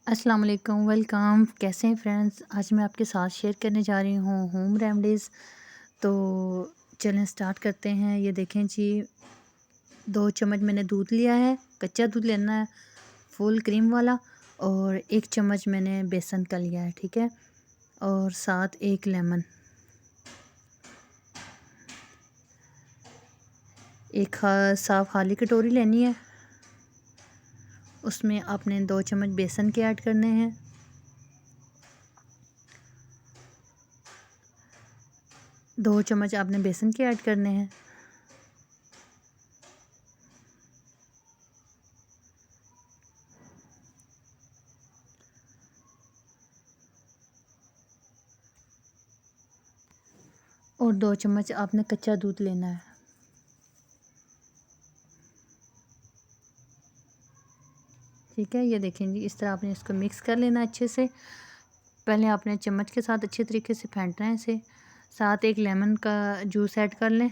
अस्सलाम वालेकुम, वेलकम। कैसे हैं फ्रेंड्स? आज मैं आपके साथ शेयर करने जा रही हूँ होम रेमेडीज़। तो चलें स्टार्ट करते हैं। ये देखें जी, 2 चम्मच मैंने दूध लिया है। कच्चा दूध लेना है, फुल क्रीम वाला। और 1 चम्मच मैंने बेसन का लिया है, ठीक है। और साथ 1 लेमन। एक साफ़ खाली कटोरी लेनी है, उसमें आपने 2 चम्मच बेसन के ऐड करने हैं। 2 चम्मच आपने बेसन के ऐड करने हैं। और 2 चम्मच आपने कच्चा दूध लेना है। ठीक है, ये देखें जी, इस तरह आपने इसको मिक्स कर लेना अच्छे से। पहले आपने चम्मच के साथ अच्छे तरीके से फेंटना है इसे। साथ 1 लेमन का जूस ऐड कर लें।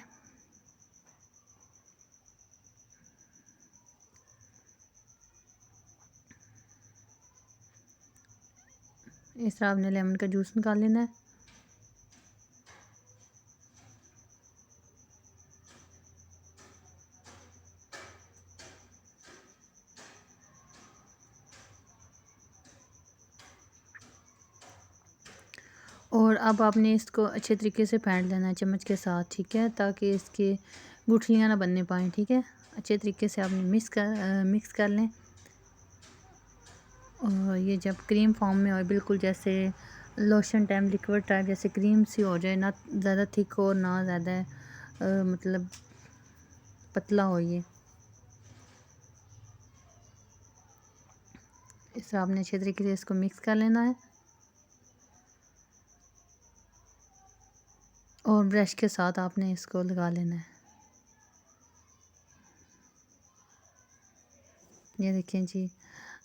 इस तरह आपने लेमन का जूस निकाल लेना है। और अब आपने इसको अच्छे तरीके से फेंट लेना है चम्मच के साथ, ठीक है, ताकि इसकी गुठलियाँ ना बनने पाएँ, ठीक है। अच्छे तरीके से आपने मिक्स कर लें। और ये जब क्रीम फॉर्म में हो, बिल्कुल जैसे लोशन टाइप, लिक्विड टाइप, जैसे क्रीम सी हो जाए, ना ज़्यादा थिक हो ना ज़्यादा मतलब पतला हो। ये इस तरह आपने अच्छे तरीके से इसको मिक्स कर लेना है। और ब्रश के साथ आपने इसको लगा लेना है। ये देखें जी,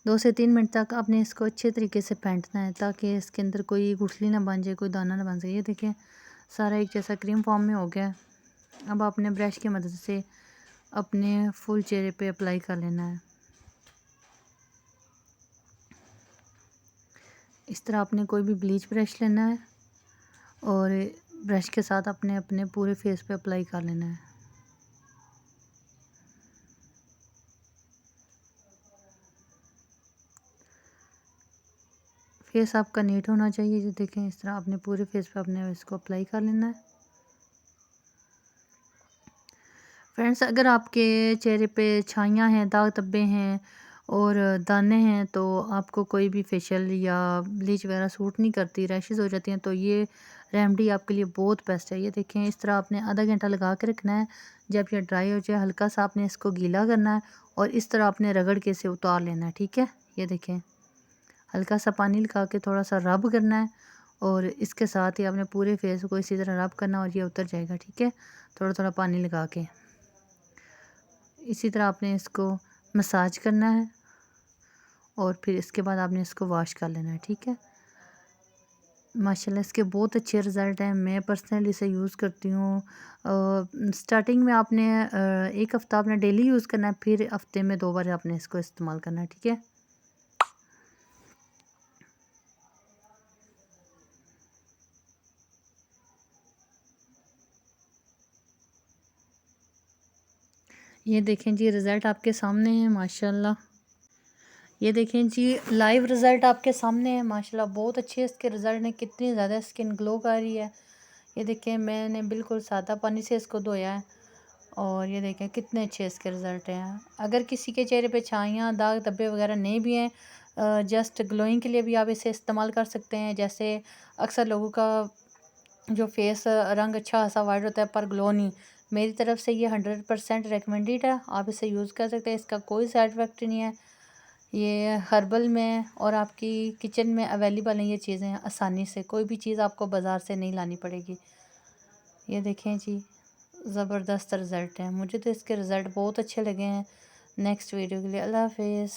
2 से 3 मिनट तक आपने इसको अच्छे तरीके से फेंटना है, ताकि इसके अंदर कोई गुठली ना बन जाए, कोई दाना ना बन जाए। ये देखें, सारा एक जैसा क्रीम फॉर्म में हो गया है। अब आपने ब्रश की मदद से अपने फुल चेहरे पे अप्लाई कर लेना है। इस तरह आपने कोई भी ब्लीच ब्रश लेना है और ब्रश के साथ अपने अपने पूरे फेस पे अप्लाई कर लेना है। फेस आपका नीट होना चाहिए। जो देखें, इस तरह आपने पूरे फेस पे अपने इसको अप्लाई कर लेना है। फ्रेंड्स, अगर आपके चेहरे पे छाइयाँ हैं, दाग धब्बे हैं और दाने हैं, तो आपको कोई भी फेशियल या ब्लीच वगैरह सूट नहीं करती, रैशेज़ हो जाती हैं, तो ये रेमेडी आपके लिए बहुत बेस्ट है। ये देखें, इस तरह आपने आधा घंटा लगा के रखना है। जब ये ड्राई हो जाए, हल्का सा आपने इसको गीला करना है और इस तरह आपने रगड़ के इसे उतार लेना है, ठीक है। ये देखें, हल्का सा पानी लगा के थोड़ा सा रब करना है और इसके साथ ही आपने पूरे फेस को इसी तरह रब करना और ये उतर जाएगा, ठीक है, थोड़ा थोड़ा पानी लगा के। इसी तरह आपने इसको मसाज करना है और फिर इसके बाद आपने इसको वॉश कर लेना है, ठीक है। माशाल्लाह इसके बहुत अच्छे रिज़ल्ट हैं। मैं पर्सनली इसे यूज़ करती हूँ। स्टार्टिंग में आपने 1 हफ़्ता आपने डेली यूज़ करना है, फिर हफ़्ते में 2 बार आपने इसको इस्तेमाल करना है, ठीक है। ये देखें जी, रिज़ल्ट आपके सामने है माशाल्लाह। ये देखें जी, लाइव रिज़ल्ट आपके सामने है माशाल्लाह। बहुत अच्छे इसके रिज़ल्ट हैं, कितनी ज़्यादा स्किन ग्लो कर रही है। ये देखें, मैंने बिल्कुल सादा पानी से इसको धोया है और ये देखें कितने अच्छे इसके रिज़ल्ट हैं। अगर किसी के चेहरे पे छाइयाँ, दाग धब्बे वगैरह नहीं भी हैं, जस्ट ग्लोइंग के लिए भी आप इसे इस्तेमाल कर सकते हैं। जैसे अक्सर लोगों का जो फेस रंग अच्छा खासा वाइट होता है पर ग्लो नहीं, मेरी तरफ से ये 100% रिकमेंडेड है। आप इसे यूज़ कर सकते हैं, इसका कोई साइड इफ़ेक्ट नहीं है। ये हर्बल में और आपकी किचन में अवेलेबल हैं ये चीज़ें आसानी से। कोई भी चीज़ आपको बाज़ार से नहीं लानी पड़ेगी। ये देखें जी, ज़बरदस्त रिज़ल्ट है। मुझे तो इसके रिज़ल्ट बहुत अच्छे लगे हैं। नेक्स्ट वीडियो के लिए अल्लाह हाफ़िज़।